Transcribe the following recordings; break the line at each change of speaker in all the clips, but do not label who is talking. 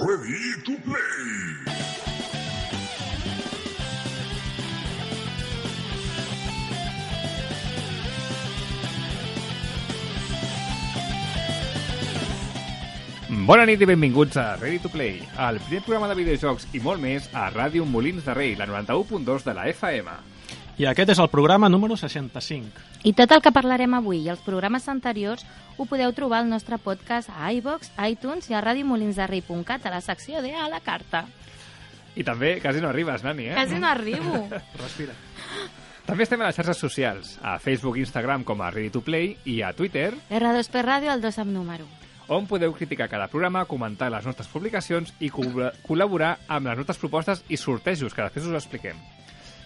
Ready to play!
Bona nit i benvinguts a Ready to Play, el primer programa de videojocs i molt més a Ràdio Molins de Rei, la 91.2 de la FM.
I aquest és el programa número 65.
I tot el que parlarem avui i els programes anteriors ho podeu trobar al nostre podcast a iVoox, iTunes i a radiomolinsderrei.cat a la secció de A la carta.
I també quasi no arribes, Nani, eh?
Quasi no arribo.
Respira.
També estem a les xarxes socials, a Facebook i Instagram com a Ready to Play i a Twitter,
R2P Ràdio, el 2 amb número.
on podeu criticar cada programa, comentar les nostres publicacions i col·laborar amb les nostres propostes i sortejos, que després us expliquem.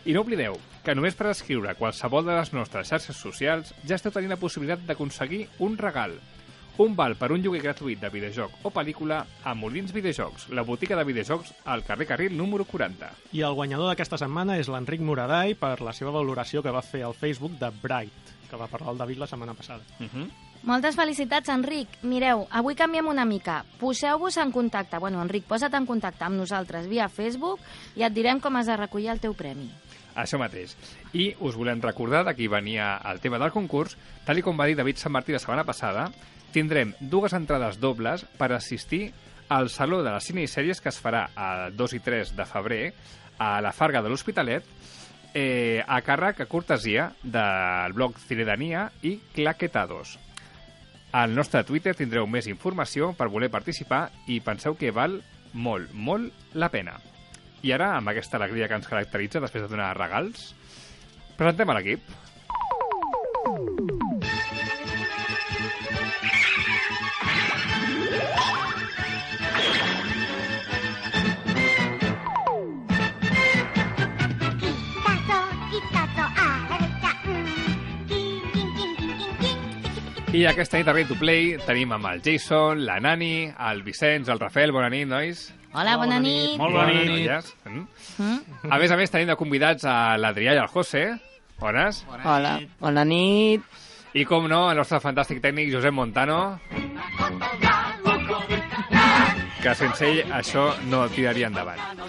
I no oblideu que només per escriure qualsevol de les nostres xarxes socials ja esteu tenint la possibilitat d'aconseguir un regal. Un val per un lloguer gratuït de videojoc o pel·lícula a Molins Videojocs, la botiga de videojocs al carrer Carril número 40.
I el guanyador d'aquesta setmana és l'Enric Moraday per la seva valoració que va fer al Facebook de Bright, que va parlar el David la setmana passada.
Moltes felicitats, Enric. Mireu, avui canviem una mica. Poseu-vos en contacte. Bueno, Enric, posa't en contacte amb nosaltres via Facebook i et direm com has de recollir el teu premi.
Això mateix. I us volem recordar de qui venia el tema del concurs. Tal com va dir David Sant Martí la setmana passada, tindrem 2 entrades dobles per assistir al Saló de les Cine i Sèries que es farà el 2 i 3 de febrer a la Farga de l'Hospitalet, a càrrec a cortesia del blog Ciredania i Claquetados. Al nostre Twitter tindreu més informació per voler participar i penseu que val molt, molt la pena. I ara, amb aquesta alegria que ens caracteritza després de donar regals, presentem a l'equip. I aquesta nit a Ready to Play tenim amb el Jason, la Nani, el Vicenç, el Rafael. Bona nit, nois.
Hola, bona nit.
Molt bona nit.
Noies. A més, tenim de convidats a l'Adrià i el José. Bones.
Hola, bona nit.
I, com no, el nostre fantàstic tècnic Josep Montano, que sense ell això no tiraria endavant.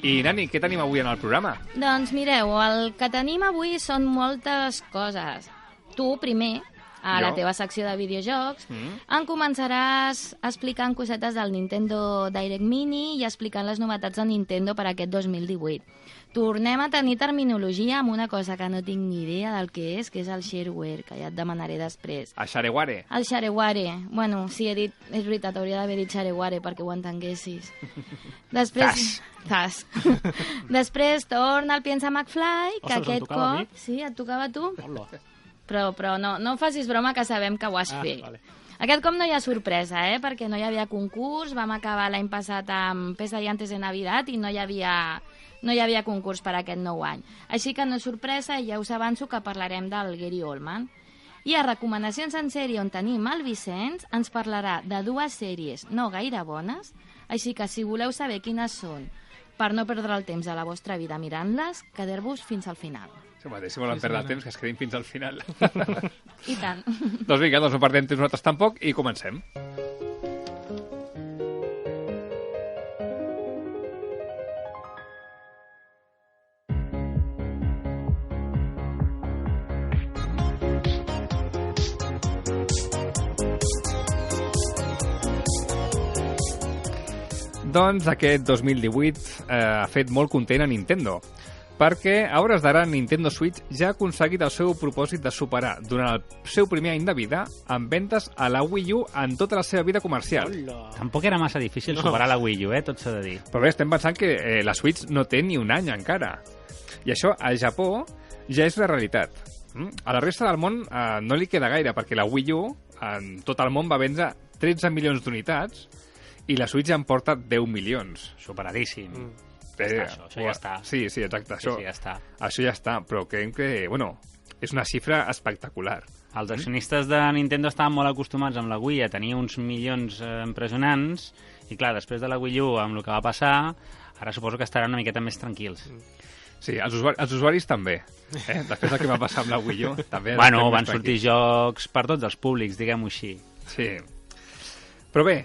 I, Nani, què tenim avui en el programa?
Doncs mireu, el que tenim avui són moltes coses. Tu, primer, a la teva secció de videojocs, en començaràs explicant cosetes del Nintendo Direct Mini i explicant les novetats de Nintendo per aquest 2018. Tornem a tenir terminologia amb una cosa que no tinc ni idea del que és el shareware, que ja et demanaré després.
A Shareware.
El shareware. Bueno, sí, he dit, és veritat, hauria d'haver dit shareware perquè ho entenguessis. Després... Zas. Després torna el Piensa McFly, que
Ostres,
aquest
tocava a mi?
cop... Sí, et tocava a tu?
Hola.
Però no facis broma, que sabem que ho has fet.
Vale.
Aquest cop no hi ha sorpresa, perquè no hi havia concurs, vam acabar l'any passat amb Pesa y Antes de Navidad i no hi havia concurs per aquest nou any. Així que no és sorpresa i ja us avanço que parlarem del Gary Oldman. I a recomanacions en sèrie on tenim el Vicenç, ens parlarà de 2 sèries no gaire bones, així que si voleu saber quines són, per no perdre el temps de la vostra vida mirant-les, quedeu-vos fins al final.
Això mateix, si volen perdre el temps, que es quedin fins al final.
I tant.
Doncs vinga, no perdem temps nosaltres tampoc i comencem. Doncs aquest 2018 ha fet molt content a Nintendo, perquè a hores d'ara Nintendo Switch ja ha aconseguit el seu propòsit de superar durant el seu primer any de vida amb ventes a la Wii U en tota la seva vida comercial.
Tampoc era massa difícil superar la Wii U, tot s'ha de dir.
Però bé, estem pensant que la Switch no té ni un any encara. I això a Japó ja és una realitat. A la resta del món no li queda gaire, perquè la Wii U en tot el món va vendre 13 milions d'unitats i la Switch ja en porta 10 milions.
Superadíssim. Això ja està.
Sí, exacte.
Sí, ja està.
Això ja està, però creiem que, és una xifra espectacular.
Els accionistes de Nintendo estaven molt acostumats amb la Wii a tenir uns milions impressionants i, clar, després de la Wii U, amb el que va passar, ara suposo que estaran una miqueta més tranquils.
Sí, els usuaris també. Després del que va passar amb la Wii U, també...
Bueno, van sortir jocs per tots els públics, diguem-ho així.
Sí. Però bé,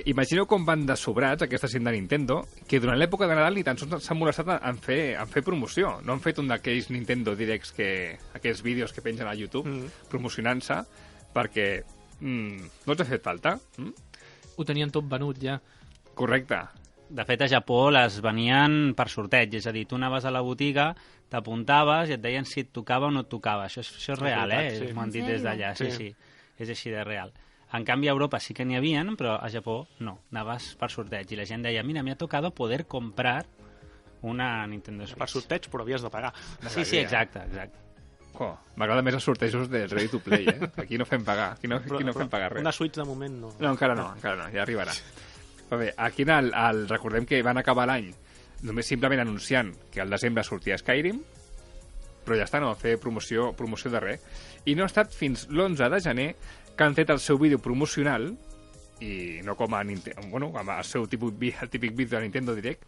imagineu com van de sobrats aquesta gent de Nintendo, que durant l'època de Nadal ni tan sols s'han molestat en fer promoció. No han fet un d'aquells Nintendo Directs, aquells vídeos que pengen a YouTube promocionant-se, perquè no els ha fet falta.
Ho tenien tot venut ja.
Correcte.
De fet, a Japó les venien per sorteig, és a dir, tu anaves a la botiga, t'apuntaves i et deien si et tocava o no et tocava. Això és real,
Sí.
M'ho han dit des d'allà, sí. És així de real. En canvi, a Europa sí que n'hi havien, però a Japó no, anaves per sorteig. I la gent deia, mira, me ha tocado poder comprar una Nintendo Switch.
Per sorteig, però havies de pagar.
Sí, exacte.
M'agrada més els sortejos de Ready to Play, Aquí no fem pagar, aquí no fem pagar res.
Una Switch de moment no.
No, encara no, ja arribarà. Però bé, aquí recordem que van acabar l'any només simplement anunciant que al desembre sortia Skyrim, però ja està, no va fer promoció de res. I no ha estat fins l'11 de gener que han fet el seu vídeo promocional, i no com a amb el seu típic vídeo de Nintendo Direct,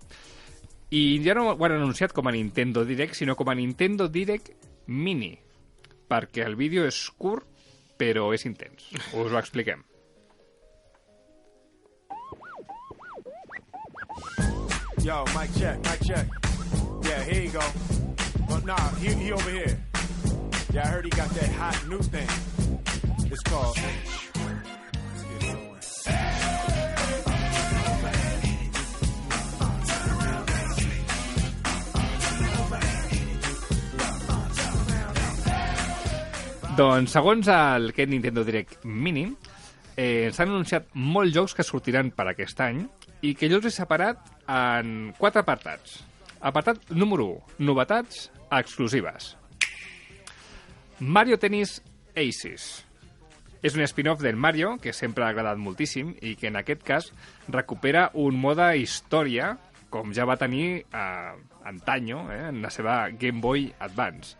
i ja no ho han anunciat com a Nintendo Direct, sinó com a Nintendo Direct Mini, perquè el vídeo és curt, però és intens. Us ho expliquem.
Yo, mic check. Yeah, here you go. Well, nah, he over here. Yeah, I heard he got that hot new thing. It's called... Let's get it going.
Doncs, segons aquest Nintendo Direct Mini, s'han anunciat molts jocs que sortiran per aquest any i que jo els he separat en 4 apartats. Apartat número 1, novetats exclusives. Mario Tennis Aces. És un spin-off del Mario, que sempre ha agradat moltíssim i que en aquest cas recupera un mode història, com ja va tenir antanyo, en la seva Game Boy Advance,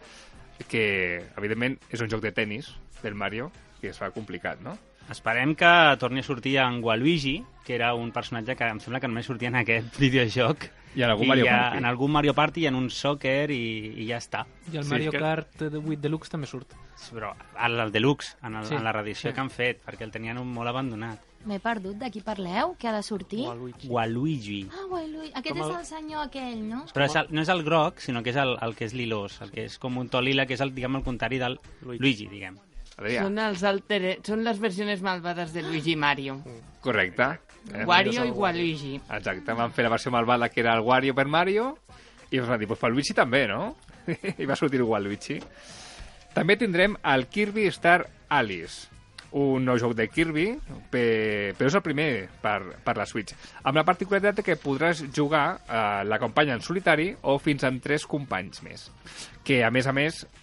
que, evidentment, és un joc de tennis del Mario, que es fa complicat, no?
Esperem que torni a sortir en Waluigi, que era un personatge que em sembla que només sortia en aquest videojoc.
I en algun Mario Party.
En algun Mario Party, en un soccer i ja està.
I el Mario Kart 8 Deluxe també surt.
Però el Deluxe, en la reedició que han fet, perquè el tenien molt abandonat.
M'he perdut, de qui parleu? Que ha de sortir?
Waluigi.
Ah, Waluigi. Aquest és el senyor aquell, no?
Però no és el groc, sinó que és el que és lilós, el que és com un to lila, que és el contrari del Luigi, diguem.
Son las versiones malvadas de Luigi y Mario.
Correcte.
Wario i Waluigi.
Exacte, van fer la versió malvada que era el Wario per Mario i ens van dir, pues per Luigi també, no? I va sortir el Waluigi. També tindrem el Kirby Star Alice, un nou joc de Kirby, però és el primer per la Switch, amb la particularitat que podràs jugar la campanya en solitari o fins amb 3 companys més, que a més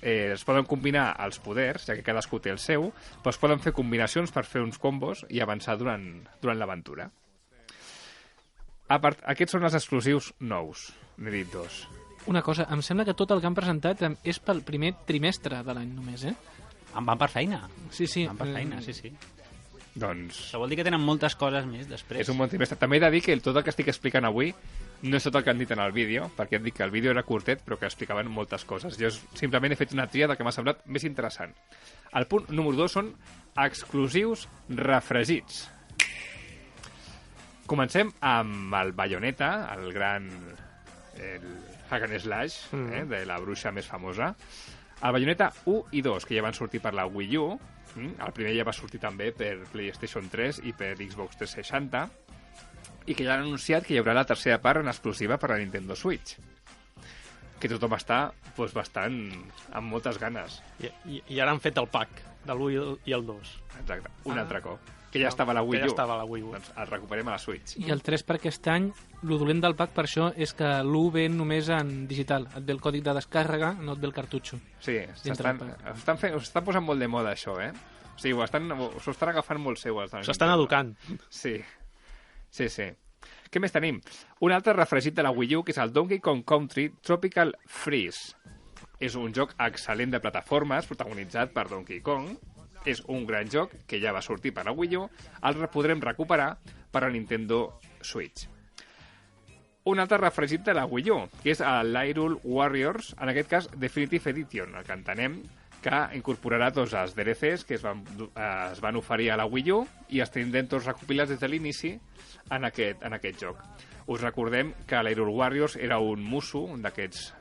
es poden combinar els poders, ja que cadascú té el seu, però es poden fer combinacions per fer uns combos i avançar durant l'aventura. Aquests són els exclusius nous, n'he dit 2.
Una cosa, em sembla que tot el que han presentat és pel primer trimestre de l'any només,
Van per feina.
Sí.
Van per feina, sí.
Doncs...
Això vol dir que tenen moltes coses més després.
És un bon trimestre. També he de dir que tot el que estic explicant avui no és tot el que han dit en el vídeo, perquè et dic que el vídeo era curtet, però que explicaven moltes coses. Jo simplement he fet una tria del que m'ha semblat més interessant. El punt número 2 són exclusius refregits. Comencem amb el Bayonetta, el gran hack and slash de la bruixa més famosa. El Bayonetta 1 i 2, que ja van sortir per la Wii U. El primer ja va sortir també per PlayStation 3 i per Xbox 360. I que ja han anunciat que hi haurà la tercera part en exclusiva per la Nintendo Switch. Que tothom està bastant amb moltes ganes.
I ara han fet el pack de l'1 i el 2.
Exacte, un altre cop. Que ja estava a la Wii U.
Ja estava a la Wii U.
Doncs el recuperem a la Switch.
I el 3 per aquest any, el dolent del pack per això és que l'1 ve només en digital. Et ve el còdic de descàrrega, no et ve el cartutxo.
Sí, s'estan posant molt de moda això, O sigui, s'ho estan agafant molt seu.
S'estan educant.
Sí. Què més tenim? Un altre refregit de la Wii U, que és el Donkey Kong Country Tropical Freeze. És un joc excel·lent de plataformes, protagonitzat per Donkey Kong. És un gran joc que ja va sortir per la Wii U, el podrem recuperar per a Nintendo Switch. Un altre refregit de la Wii U, que és l'Hyrule Warriors, en aquest cas Definitive Edition, el que entenem que incorporarà tots els DLCs que es van oferir a la Wii U i els tindrem tots recopilats des de l'inici en aquest joc. Us recordem que l'Hyrule Warriors era un musu, un d'aquests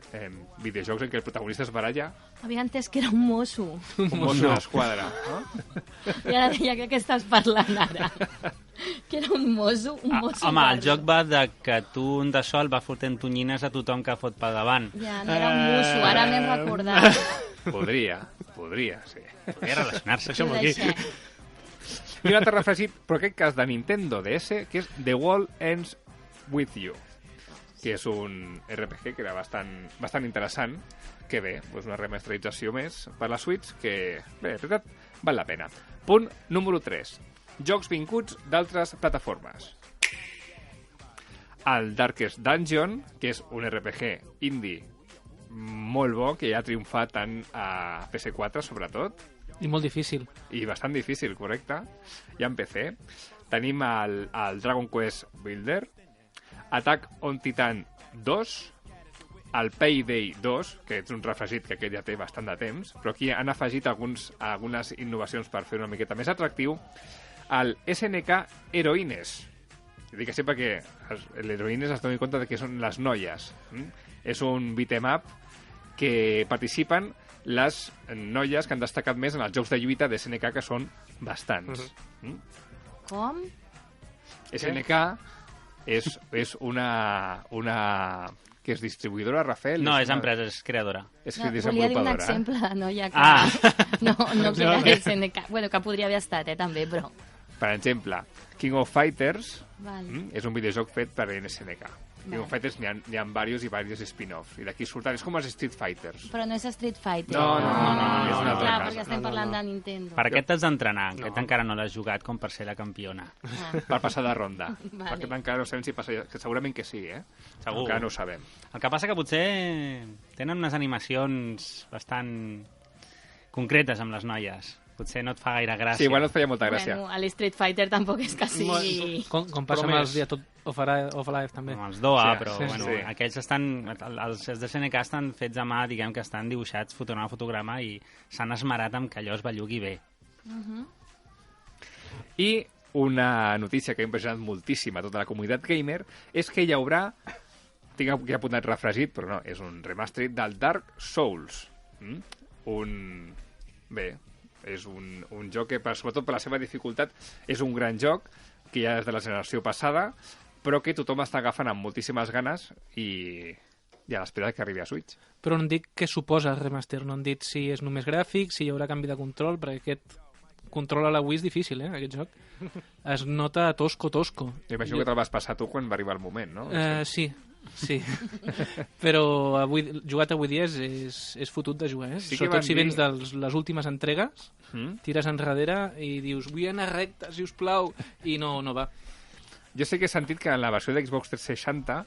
videojocs en què el protagonista es baralla.
Havia entès que era un mosso.
Un mosso d'esquadra, no?
I ara deia que estàs parlant ara. Que era un mosso
Home, el joc va de que tu, un de sol, va fotent tonyines a tothom que fot per davant.
Ja, no era un mosso, ara m'he recordat.
Podria, sí.
Podria relacionar-se.
Ho deixem.
I un altre refregit, però en aquest cas de Nintendo DS, que és The World Ends With You, que és un RPG que era bastant interessant, que bé, doncs una remasterització més per la Switch, que bé, de veritat, val la pena. Punt número 3. Jocs vinguts d'altres plataformes. El Darkest Dungeon, que és un RPG indie molt bo, que ja ha triomfat tant a PS4, sobretot,
I molt difícil.
i bastant difícil, correcte, i en PC. Tenim el Dragon Quest Builder, Attack on Titan 2, el Payday 2, que és un refregit que aquest ja té bastant de temps, però aquí han afegit algunes innovacions per fer una miqueta més atractiu, el SNK Heroines. I dic així perquè l'Heroines es doni compte de que són les noies. És un beat'em up que participen les noies que han destacat més en els jocs de lluita de SNK, que són bastants.
Com?
SNK és una que és distribuïdora, Rafael?
No, és empresa, és creadora.
És
No, volia dir un
desenvolupadora.
exemple de noia que...
Ah.
No que era SNK. Bueno, que podria haver estat, també, però...
Per exemple, King of Fighters
Val.
és un videojoc fet per SNK. King of Fighters n'hi ha diversos i diversos spin-offs. I d'aquí surten, és com els Street Fighters.
Però no és Street Fighter.
No, és una altra
Clar,
cosa.
perquè estem parlant de Nintendo.
Per aquest t'has d'entrenar, aquest encara no l'has jugat com per ser la campiona.
Ah.
Per passar de ronda.
Vale.
Per aquest encara no sabem si passa... Que segurament que sí, eh?
Segur.
Encara no ho sabem.
El que passa que potser tenen unes animacions bastant concretes amb les noies. Potser no et fa gaire gràcia.
Sí, igual no et feia molta gràcia.
Bueno, a l'Street Fighter tampoc és que sigui...
Com passa amb els Dia of Alive, també.
Com els DOA,
Sí,
però
sí,
bueno,
sí.
aquells estan... Els de SNK estan fets a mà, diguem que estan dibuixats fotograma a fotograma i s'han esmerat amb que allò es bellugui bé.
I una notícia que ha impressionat moltíssim a tota la comunitat gamer és que hi haurà, tinc aquí apuntat refregit, però no, és un remasterit del Dark Souls. Bé, és un joc que, sobretot per la seva dificultat, és un gran joc, que ja és de la generació passada, però que tothom està agafant amb moltíssimes ganes i a l'espera que arribi a Switch.
Però no han dit què suposa el remaster, no han dit si és només gràfic, si hi haurà canvi de control, perquè aquest control a la Wii és difícil, aquest joc. Es nota tosco.
Imagino que te'l vas passar tu quan va arribar el moment, no?
Sí. Però jugat avui dia és fotut de jugar,
Sí que
sobretot
van
si vens
dir-
de les últimes entregues, tires enrere i dius, vull anar recte, si us plau, i no va.
Jo sé que he sentit que en la versió d'Xbox 360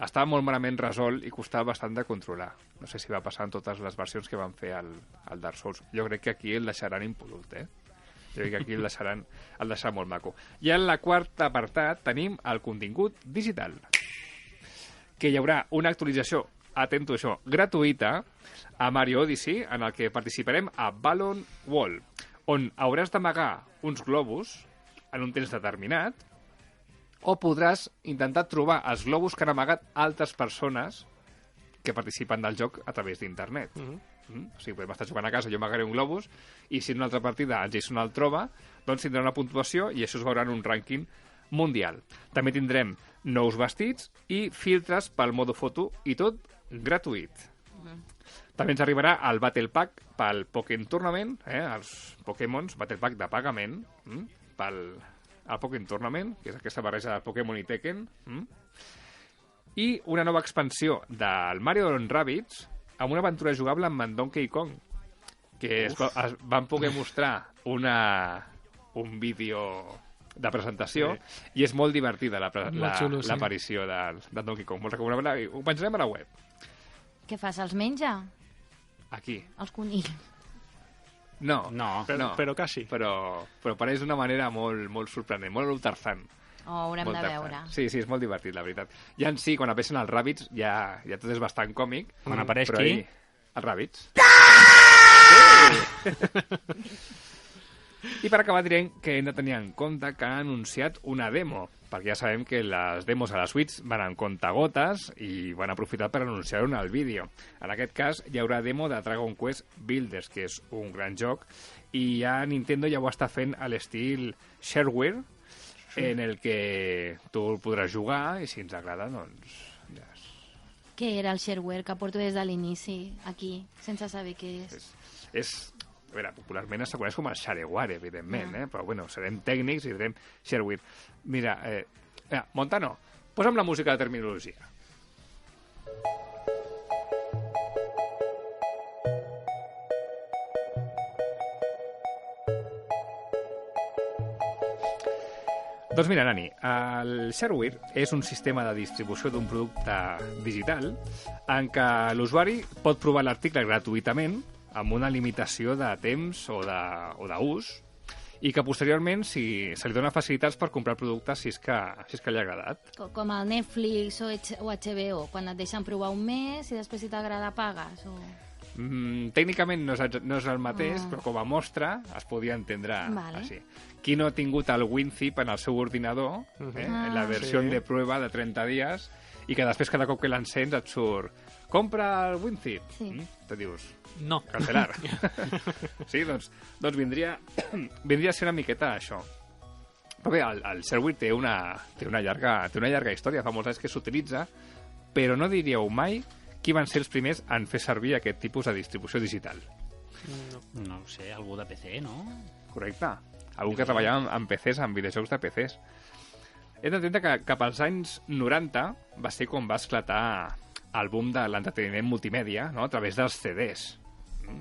estava molt malament resolt i costava bastant de controlar. No sé si va passar en totes les versions que van fer al Dark Souls. Jo crec que aquí el deixaran impol·lut, Jo crec que aquí el deixaran molt maco. I en la quarta apartat tenim el contingut digital. Que hi haurà una actualització, atento a això, gratuïta a Mario Odyssey, en el que participarem a Ballon Wall, on hauràs d'amagar uns globus en un temps determinat, o podràs intentar trobar els globus que han amagat altres persones que participen del joc a través d'internet. O sigui, podem estar jugant a casa, jo amagaré un globus, i si en una altra partida el Jason el troba, doncs tindrà una puntuació i això es veurà en un rànquing mundial. També tindrem nous vestits i filtres pel modo foto, i tot gratuït. També ens arribarà el Battle Pack pel Pokémon Tournament, els Pokémons Battle Pack de pagament, pel Pokémon Tournament, que és aquesta barreja de Pokémon i Tekken, i una nova expansió del Mario Rabbids amb una aventura jugable amb en Donkey Kong, que es van poder mostrar un vídeo de presentació, i és molt divertida
Molt xulo, sí.
l'aparició de Donkey Kong. Molt recomanable, i ho penjarem a la web.
Què fas, els menja?
Aquí.
Els conills.
No,
Però quasi.
però pareix d'una manera molt sorprenent, molt Tarzan.
Haurem
Molt
de
Tarzan.
veure.
Sí, és molt divertit, la veritat. Ja en si, quan apareixen els ràbits, ja tot és bastant còmic.
Quan apareix
però
qui?
ahir- Els Rabbids. I per acabar direm que hem de tenir en compte que han anunciat una demo, perquè ja sabem que les demos a la Switch van en comptagotes i van aprofitar per anunciar-ho en el vídeo. En aquest cas hi haurà demo de Dragon Quest Builders, que és un gran joc, i ja Nintendo ja ho està fent a l'estil shareware, en el que tu el podràs jugar i si ens agrada, doncs... Ja
Què era el shareware que porto des de l'inici aquí, sense saber què és?
és a veure, popularment es coneix com el shareware, evidentment, però bueno, serem tècnics i direm shareware. Mira, Montano, posa'm la música de terminologia. Doncs mira, Nani, el shareware és un sistema de distribució d'un producte digital en què l'usuari pot provar l'article gratuïtament amb una limitació de temps o d'ús i que posteriorment se li dona facilitats per comprar el producte si és que li ha agradat.
Com el Netflix o HBO, quan et deixen provar un mes i després si t'agrada pagues? O...
Tècnicament no és el mateix, però com a mostra es podia entendre així. Qui no ha tingut el WinZip en el seu ordinador, en la versió de prova de 30 dies, i que després cada cop que l'encens et surt compra el WinZip. Te dius,
no.
Cancelar. Sí, doncs vindria a ser una miqueta això. Però bé, el shareware té una llarga història, fa molts anys que s'utilitza, però no diríeu mai qui van ser els primers en fer servir aquest tipus de distribució digital.
No ho sé, algú de PC, no?
Correcte. Algú que treballava en PCs, en videojocs de PCs. Hem d'entendre que cap als anys 90 va ser quan va esclatar el boom de l'entreteniment multimèdia, no? A través dels CDs.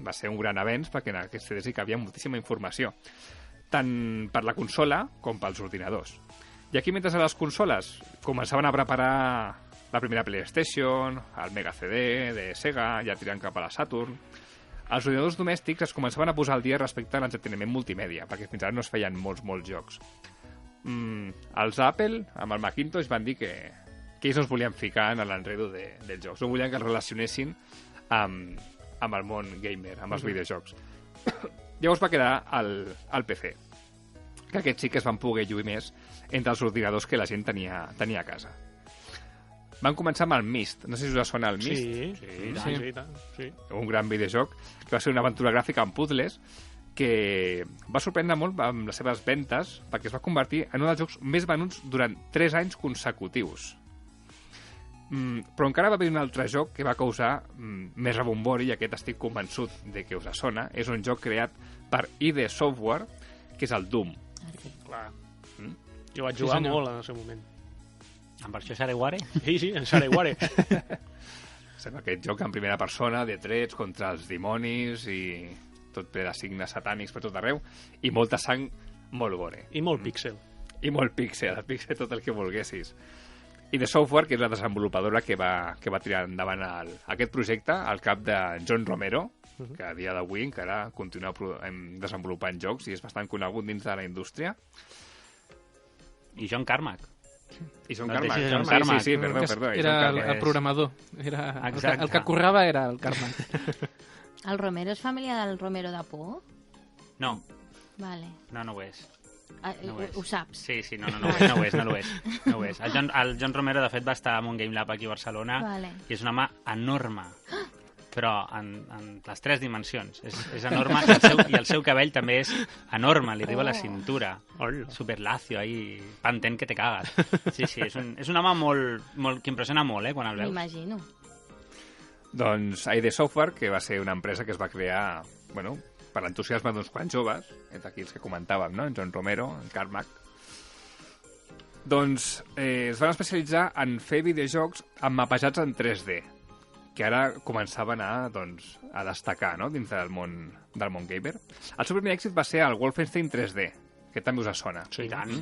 Va ser un gran avenç perquè en aquests CDs hi cabia moltíssima informació, tant per la consola com pels ordinadors. I aquí, mentre a les consoles començaven a preparar la primera PlayStation, el Mega CD de Sega, ja tirant cap a la Saturn, els ordinadors domèstics es començaven a posar al dia respecte a l'entreteniment multimèdia, perquè fins ara no es feien molts jocs. Els Apple, amb el Macintosh, van dir que ells no es volien ficar en l'enredo dels jocs, no volien que es relacionessin amb el món gamer, amb els videojocs. Llavors va quedar el PC, que aquests sí que es van poder lluir més entre els ordinadors que la gent tenia a casa. Van començar amb el Myst. No sé si us sona el Myst.
Sí.
Un gran videojoc que va ser una aventura gràfica amb puzzles que va sorprendre molt amb les seves ventes perquè es va convertir en un dels jocs més venuts durant 3 anys consecutius. Però encara va haver un altre joc que va causar més rebombori, i aquest estic convençut de que us sona. És un joc creat per ID Software, que és el Doom.
Clar. Jo vaig jugar molt en el seu moment.
En versió shareware?
Sí, en shareware.
Sembla aquest joc en primera persona, de trets contra els dimonis i tot ple de signes satànics per tot arreu, i molta sang molt gore.
I molt píxel.
I molt píxel tot el que volguessis. I de Software, que és la desenvolupadora que va tirar endavant aquest projecte al cap de John Romero, que a dia d'avui encara continua desenvolupant jocs i és bastant conegut dins de la indústria.
I John Carmack.
I John Carmack. Sí, perdó.
Era el programador. El que currava era el Carmack.
El Romero és família del Romero de Por?
No.
Vale.
No ho és.
Ho saps?
Sí, no ho és. El John Romero, de fet, va estar en un Game Lab aquí a Barcelona, i és un home enorme, però en les 3 dimensions. És enorme, i el seu cabell també és enorme, li arriba a la cintura. Super lacio, ahí, pantent que te cagas. Sí, és un home molt que impressiona molt, quan el veus.
M'imagino.
Doncs ID Software, que va ser una empresa que es va crear, per l'entusiasme d'uns quants joves, entre aquí els que comentàvem, no? En John Romero, en Carmack. Doncs es van especialitzar en fer videojocs mapejats en 3D, que ara començaven a destacar, no? Dins del món gamer. El seu primer èxit va ser el Wolfenstein 3D, que també us sona.
Sí, i tant.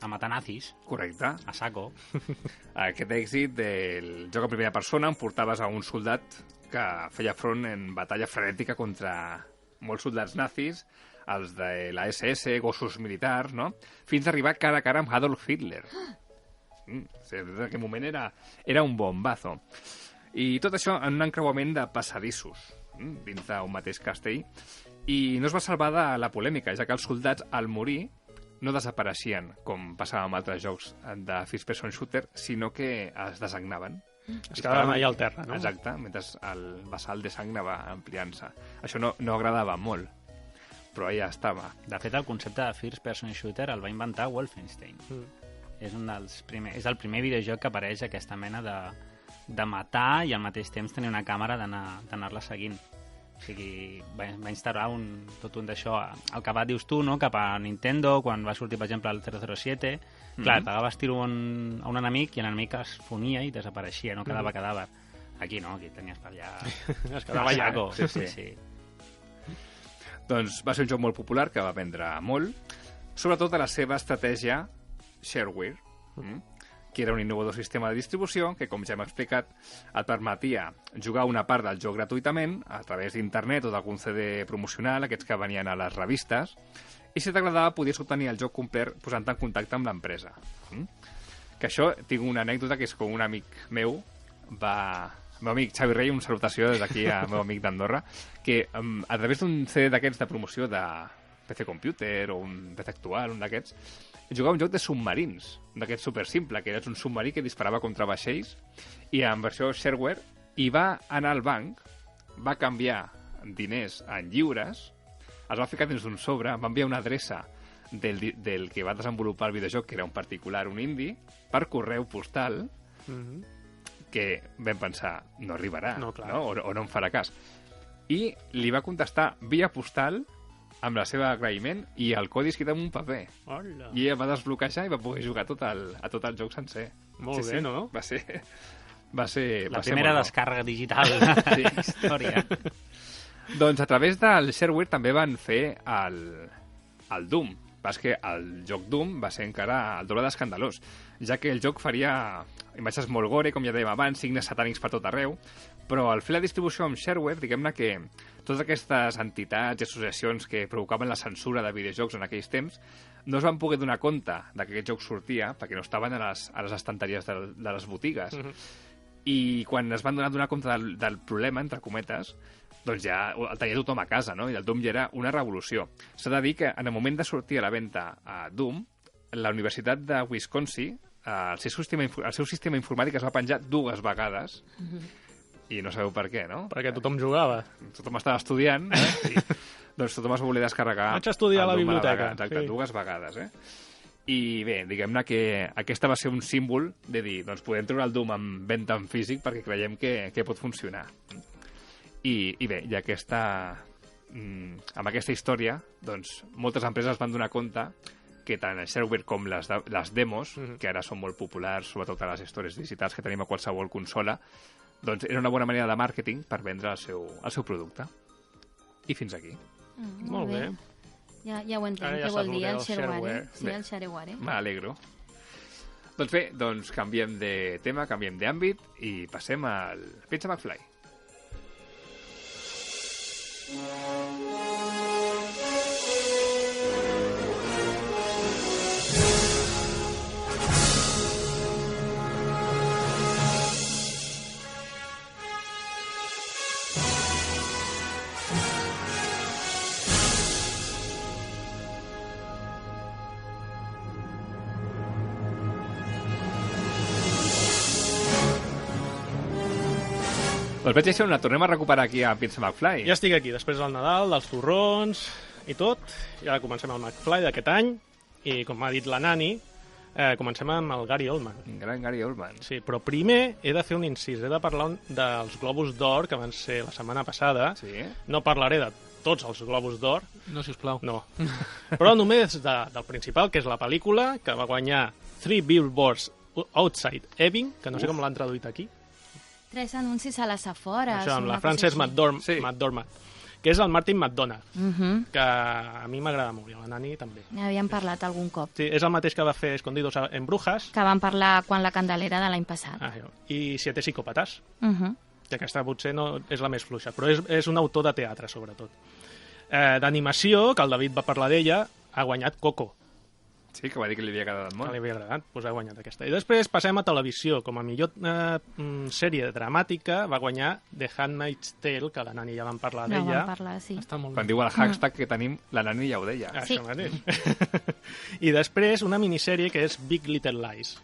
A matar nazis.
Correcte.
A saco.
Aquest èxit del joc en primera persona em portaves a un soldat que feia front en batalla frenètica contra molts soldats nazis, els de la SS, gossos militars, no? Fins a arribar cara a cara amb Adolf Hitler. En aquell moment era un bombazo. I tot això en un encreuament de passadissos dins d'un mateix castell. I no es va salvar de la polèmica, ja que els soldats, al morir, no desapareixien, com passava amb altres jocs de first person shooter, sinó que es desagnaven.
Es quedaven allà al terra, no?
Exacte, mentre el vessal de sang anava ampliant-se. Això no agradava molt, però allà estava.
De fet, el concepte de first person shooter el va inventar Wolfenstein. És el primer videojoc que apareix aquesta mena de matar i al mateix temps tenir una càmera d'anar-la seguint. O sigui, va instal·lar tot un d'això. El que dius tu, no?, cap a Nintendo, quan va sortir, per exemple, el 007, clar, pegaves tiro a un enemic i l'enemic es fonia i desapareixia, no quedava cadàver. Aquí no, aquí tenies per allà...
Es quedava llaco.
Sí. Doncs va ser un joc molt popular que va vendre molt, sobretot a la seva estratègia shareware, que era un innovador sistema de distribució que, com ja hem explicat, et permetia jugar una part del joc gratuïtament a través d'internet o d'algun CD promocional, aquests que venien a les revistes, i si t'agradava podies obtenir el joc complet posant-te en contacte amb l'empresa. Que això, tinc una anècdota que és com un amic meu el meu amic Xavi Rey, una salutació des d'aquí al meu amic d'Andorra, que a través d'un CD d'aquests de promoció de PC Computer o un PC Actual, un d'aquests, jugava un joc de submarins, d'aquest super simple, que era un submarí que disparava contra vaixells, i en versió shareware, i va anar al banc, va canviar diners en lliures, els va ficar dins d'un sobre, va enviar una adreça del que va desenvolupar el videojoc, que era un particular, un indi, per correu postal, que vam pensar, no arribarà, no? O no em farà cas. I li va contestar via postal, amb la seva agraïment, i el codi escrit en un paper.
Hola.
I ella va desbloquejar i va poder jugar a tot el joc sencer.
Molt bé, no?
Va ser
la primera descàrrega digital de la història.
Doncs a través del shareware també van fer el Doom. És que el joc Doom va ser encara el doble d'escandalós, ja que el joc faria imatges molt gore, com ja dèiem abans, signes satànics per tot arreu, però al fer la distribució amb shareware, diguem-ne que totes aquestes entitats i associacions que provocaven la censura de videojocs en aquells temps no es van poder donar compte que aquest joc sortia, perquè no estaven a les estanteries de les botigues. I quan es van donar compte del problema, entre cometes, doncs ja el tenia tothom a casa, no? I el Doom ja era una revolució. S'ha de dir que en el moment de sortir a la venda a Doom, la Universitat de Wisconsin, el seu sistema informàtic es va penjar 2 vegades, i no sabeu per què, no?
Perquè tothom jugava.
Tothom estava estudiant, i doncs tothom es va voler descarregar...
Vaig estudiar a la biblioteca.
Exacte, 2 vegades, I bé, diguem-ne que aquesta va ser un símbol de dir, doncs podem treure el Doom en venda en físic perquè creiem que pot funcionar. I bé, i amb aquesta història, doncs moltes empreses van donar compte que tant el shareware com les demos, que ara són molt populars, sobretot a les històries digitals que tenim a qualsevol consola, doncs era una bona manera de màrqueting per vendre el seu producte. I fins aquí.
Molt bé.
Ja ho entenc, què vol dir el shareware. Sí, el shareware.
M'alegro. Doncs bé, canviem de tema, canviem d'àmbit i passem al Pizza McFly. Doncs veig això, la tornem a recuperar aquí a Pizza McFly.
Ja estic aquí, després del Nadal, dels torrons i tot. I ara comencem el McFly d'aquest any. I com ha dit la Nani, comencem amb el Gary Oldman.
Gran Gary Oldman.
Sí, però primer he de fer un incís. He de parlar dels Globus d'Or, que van ser la setmana passada.
Sí.
No parlaré de tots els Globus d'Or.
No, sisplau.
No. Però només del principal, que és la pel·lícula, que va guanyar 3 Billboards Outside Ebbing, que no sé com l'han traduït aquí.
3 anuncis a les afores.
Això, amb la Frances McDormand, que és el Martin McDonagh, que a mi m'agrada molt, i a la Nani també.
N'havíem parlat algun cop.
Sí, és el mateix que va fer Escondidos en Brujas.
Que vam parlar quan la Candelera de l'any passat.
I Siete Psicòpates, que aquesta potser no és la més fluixa, però és un autor de teatre, sobretot. D'animació, que el David va parlar d'ella, ha guanyat Coco.
Sí, que va dir que li havia agradat
que
molt.
li havia agradat, doncs ha guanyat aquesta. I després passem a televisió. Com a millor sèrie dramàtica va guanyar The Handmaid's Tale, que la Nani ja vam parlar
No,
d'ella.
vam parlar, sí.
Està molt
Quan
bé.
diu el hashtag que tenim, la Nani ja ho deia.
Això
Sí.
mateix. I després una minissèrie que és Big Little Lies,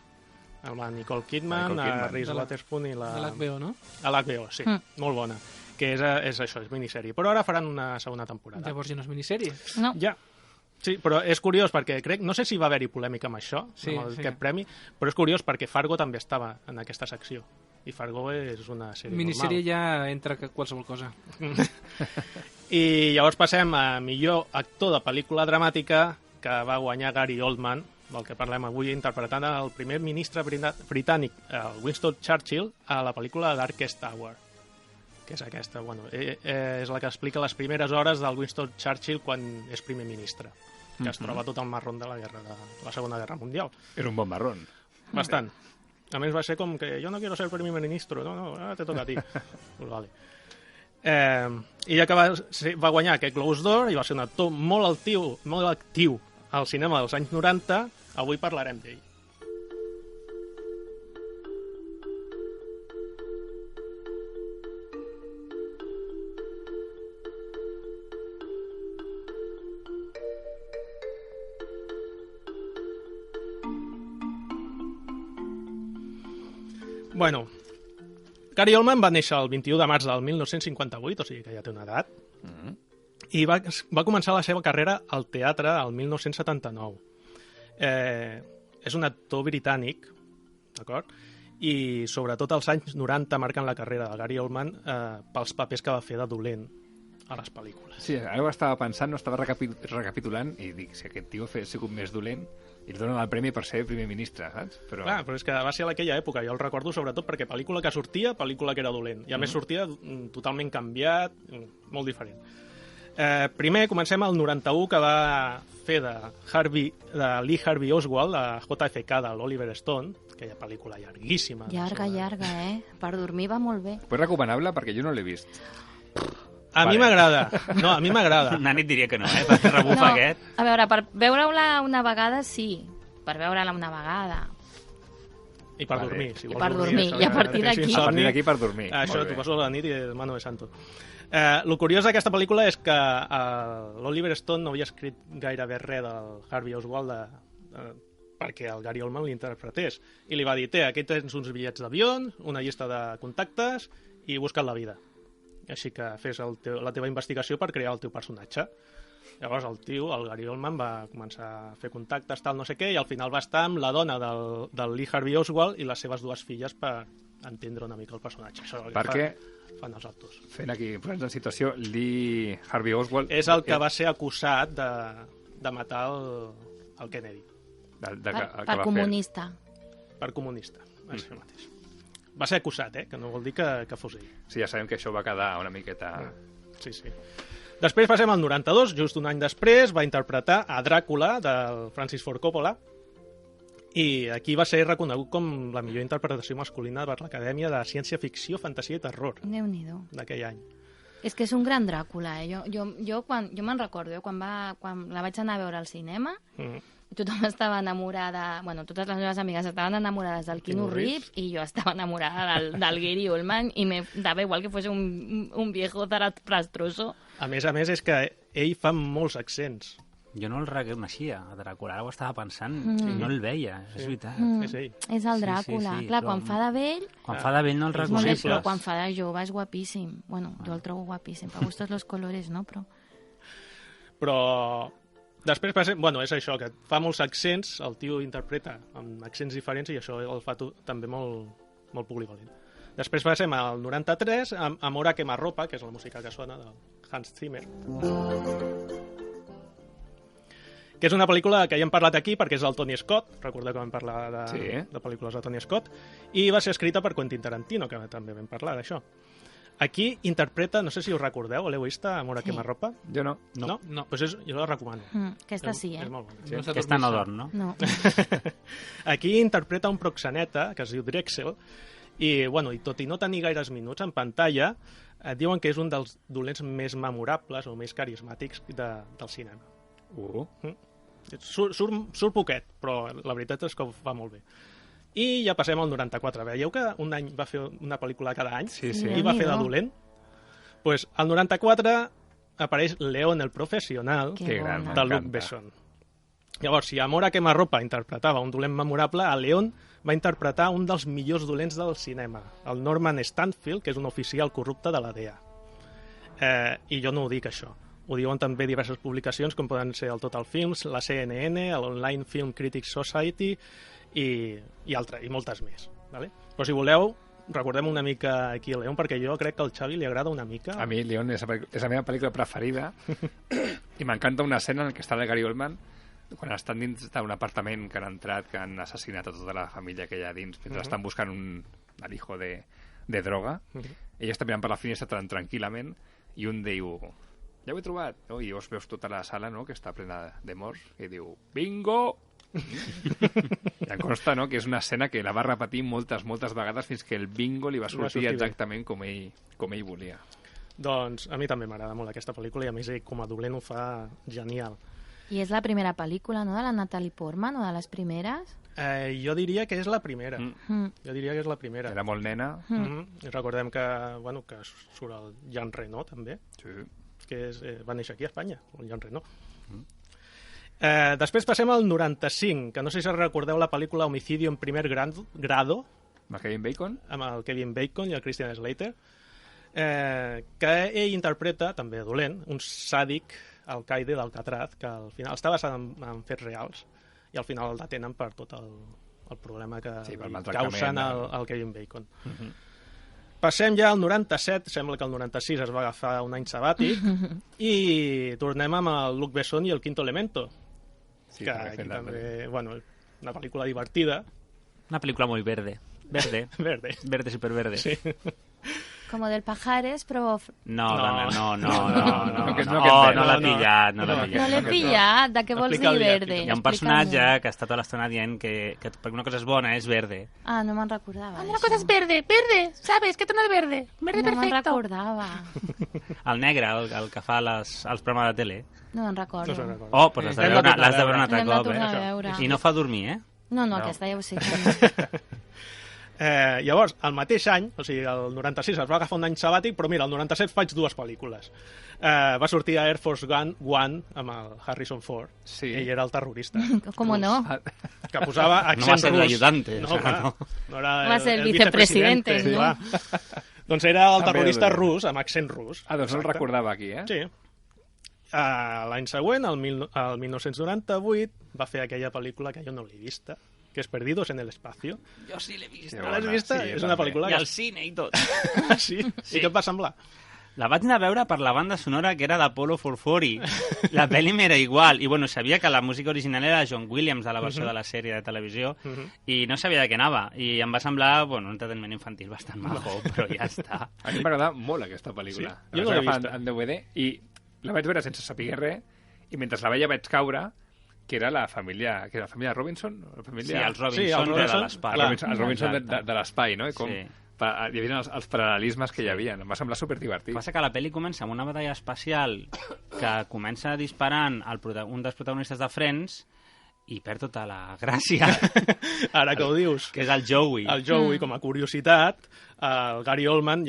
amb la Nicole Kidman,
Nicole Kidman.
a Reese Witherspoon i la...
De l'HBO, no?
A l'HBO, sí. Molt bona. Que és això, és minissèrie. Però ara faran una segona temporada.
Llavors ja no és minissèrie.
No.
Ja. Sí, però és curiós perquè crec... No sé si va haver-hi polèmica amb això,
Sí,
amb
sí.
aquest premi, però és curiós perquè Fargo també estava en aquesta secció. I Fargo és una sèrie
Minissèrie
normal.
ja entra qualsevol cosa.
I llavors passem a millor actor de pel·lícula dramàtica, que va guanyar Gary Oldman, del que parlem avui, interpretant el primer ministre britànic, el Winston Churchill, a la pel·lícula Darkest Hour, que és aquesta, bueno, és la que explica les primeres hores del Winston Churchill quan és primer ministre, que es troba tot el marrón de la Segona Guerra Mundial.
Era un bon marrón.
Bastant. A més va ser com que jo no quiero ser primer ministro, no, ara te toca a ti. Pues vale. I ja que va guanyar aquest Globus d'Or i va ser un actor molt actiu al cinema dels anys 90, avui parlarem d'ell. Bueno, Gary Oldman va néixer el 21 de març del 1958, o sigui que ja té una edat, i va començar la seva carrera al teatre el 1979. És un actor britànic, d'acord? I sobretot als anys 90 marquen la carrera de Gary Oldman pels papers que va fer de dolent a les pel·lícules.
Sí, ara ho estava pensant, no estava recapitulant, i dic, si aquest tio ha sigut més dolent, i li donen el premi per ser primer ministre, saps?
Clar, però és que va ser a aquella època, jo el recordo sobretot perquè pel·lícula que sortia, pel·lícula que era dolent, i a més sortia totalment canviat, molt diferent. Primer comencem al 91, que va fer de Lee Harvey Oswald, a JFK de l'Oliver Stone, aquella pel·lícula llarguíssima.
Llarga, Per dormir va molt bé.
Pues recomanable perquè jo no l'he vist.
A mi m'agrada. No, a mi m'agrada.
Una nit diria que no, perquè rebufa aquest.
A veure, per veure-la una vegada, sí. Per veure-la una vegada.
I per
Vale.
dormir, si
I
vols
per dormir,
això,
i a partir
tens
d'aquí-
A partir
insomni,
d'aquí per dormir.
Això,
Molt
t'ho
bé.
passes la nit i mano de santo. El curiós d'aquesta pel·lícula és que l'Oliver Stone no havia escrit gairebé res del Harvey Oswald perquè el Gary Oldman l'interpretés. I li va dir, aquí tens uns bitllets d'avió, una llista de contactes i busca't la vida. Així que fes la teva investigació per crear el teu personatge. Llavors el Gary Oldman va començar a fer contactes, tal, no sé què, i al final va estar amb la dona del Lee Harvey Oswald i les seves dues filles per entendre una mica el personatge. Això és el que
Perquè,
fan els actors.
fent aquí, posant en situació, Lee Harvey Oswald...
És el que va ser acusat de matar el Kennedy,
Per comunista.
per comunista. Això mateix. Va ser acusat, que no vol dir que fos ell.
Sí, ja sabem que això va quedar una miqueta...
Sí, sí. Després passem al 92, just un any després, va interpretar a Dràcula, del Francis Ford Coppola, i aquí va ser reconegut com la millor interpretació masculina per l'Acadèmia de Ciència-Ficció, Fantasia i Terror
Déu-n'hi-do.
d'aquell any.
És que és un gran Dràcula, Jo me'n recordo, quan la vaig anar a veure al cinema, tothom estava enamorada, totes les meves amigues estaven enamorades del Keanu Reeves i jo estava enamorada del Gary Oldman i me dava igual que fos un viejo zarapastroso.
A més, és que ell fa molts accents.
Jo no el reconeixia, a Dràcula. Ara ho estava pensant i no el veia, és veritat.
És ell.
És el Dràcula.
Sí,
Clar,
però-
quan fa de vell,
Quan fa de vell no el
És
molt bé,
reconeixes.
però quan fa de jove és guapíssim. Jo el trobo guapíssim. Per gustos los colores, no?
Però després passem... És això, que fa molts accents, el tio interpreta amb accents diferents i això el fa també molt, molt polivalent. Després passem al 93, amb Amor a quemarropa, que és la música que sona del Hans Zimmer, que és una pel·lícula que ja hem parlat aquí perquè és del Tony Scott, recordeu que vam parlar de pel·lícules de Tony Scott, i va ser escrita per Quentin Tarantino, que també vam parlar d'això. Aquí interpreta, no sé si us recordeu, l'heu vist, Amor a quemarropa?
Jo no.
No? Pues jo la recomano.
Aquesta sí,
És molt bona.
No s'ha
Aquesta no
dormit.
dorm, no?
No.
Aquí interpreta un proxeneta que es diu Drexel i tot i no tenir gaires minuts en pantalla, diuen que és un dels dolents més memorables o més carismàtics del cinema. Surt poquet, però la veritat és que ho fa molt bé. I ja passem al 94. Veieu que un any va fer una pel·lícula cada any?
Sí.
I va fer de dolent? Pues al 94 apareix León el professional,
Que gran,
de Luc
m'encanta.
Besson. Llavors, si Amor a quemarropa interpretava un dolent memorable, a León va interpretar un dels millors dolents del cinema, el Norman Stanfield, que és un oficial corrupte de la DEA. I jo no ho dic, això. Ho diuen també diverses publicacions, com poden ser el Total Films, la CNN, l'Online Film Critics Society i moltes més. Vale? Però si voleu, recordem una mica aquí a León, perquè jo crec que al Xavi li agrada una mica.
A mi, León, és la meva pel·lícula preferida i m'encanta una escena en què està el Gary Oldman quan estan dins d'un apartament que han entrat, que han assassinat a tota la família que hi ha dins, mentre estan buscant el hijo de droga. Ella està mirant per la finestra tan tranquil·lament i un diu, ja ho he trobat, no? I llavors veus tota la sala, no?, que està plena de morts, i diu, bingo! I em consta, no?, que és una escena que la va repetir moltes vegades fins que el bingo li va sortir exactament com ell volia.
Doncs a mi també m'agrada molt aquesta pel·lícula i a més ell com a dolent ho fa genial.
I és la primera pel·lícula, no?, de la Natalie Portman, o de les primeres?
Jo diria que és la primera. Jo diria que és la primera.
Era molt nena.
I recordem que surt el Jean Reno, també,
Sí.
que va néixer aquí a Espanya, el Jean Reno. Després passem al 95, que no sé si recordeu la pel·lícula Homicidio en primer grado,
Amb Kevin Bacon?
amb el Kevin Bacon i el Christian Slater, que ell interpreta, també dolent, un sàdic alcaide d'Alcatraz, que al final està basat en fets reals, i al final el detenen per tot el problema que causen el Kevin Bacon. Passem ja al 97, sembla que el 96 es va agafar un any sabàtic, i tornem amb el Luc Besson i el Quinto Elemento, que aquí també, una pel·lícula divertida.
Una pel·lícula molt verde. Verde, superverde.
Sí.
Como del Pajares, però...
No la he pillat.
No l'he pillat, de què vols dir verde?
Hi ha un personatge que està tota l'estona dient que perquè una cosa és bona és verde.
Ah, no me'n recordava.
Una cosa es verde, ¿sabes? ¿Qué tono es verde? Verde
no
perfecto.
No me'n recordava.
El negre, el que fa els programes de tele.
No me'n recordo.
Oh, doncs l'has de veure un altre
L'hem de
cop,
tornar a veure.
I no fa dormir, eh?
No, aquesta ja ho sé que no.
Llavors, el mateix any, o sigui, el 96 es va agafar un any sabàtic, però mira, el 97 faig dues pel·lícules. Va sortir a Air Force One amb el Harrison Ford.
Sí.
Ell era el terrorista.
Com no?
Que posava accent rus.
No va ser l'ajudante.
No era
va ser el vicepresidente,
sí,
no?
Doncs era el terrorista rus, amb accent rus.
Ah, doncs no el recordava aquí, eh?
Sí. L'any següent, el 1998, va fer aquella pel·lícula que jo no l'he vista, que és Perdidos en el Espacio.
Jo sí l'he vist.
No l'has vista?
Sí,
és una pel·lícula...
I al cine i tot.
Sí? I què et va semblar?
La vaig anar a veure per la banda sonora que era d'Apollo 440. La pel·li m'era igual. I bueno, sabia que la música original era John Williams, de la versió de la sèrie de televisió, i no sabia de què anava. I em va semblar, un entreteniment infantil bastant maco, però ja està.
A mi m'agrada molt aquesta pel·lícula.
Sí? Jo no l'he vista.
En DVD i la vaig veure sense saber res i mentre la veia vaig caure que era la família Robinson?
Sí, els Robinson de l'espai.
Els Robinson de l'espai, no? I com
Sí.
hi havia els paral·lelismes que hi havia. Em va semblar superdivertit.
Passa que la pel·li comença amb una batalla espacial que comença disparant un dels protagonistes de Friends i perd tota la gràcia.
Ara que ho dius.
Que és el Joey.
El Joey, com a curiositat, el Gary Oldman,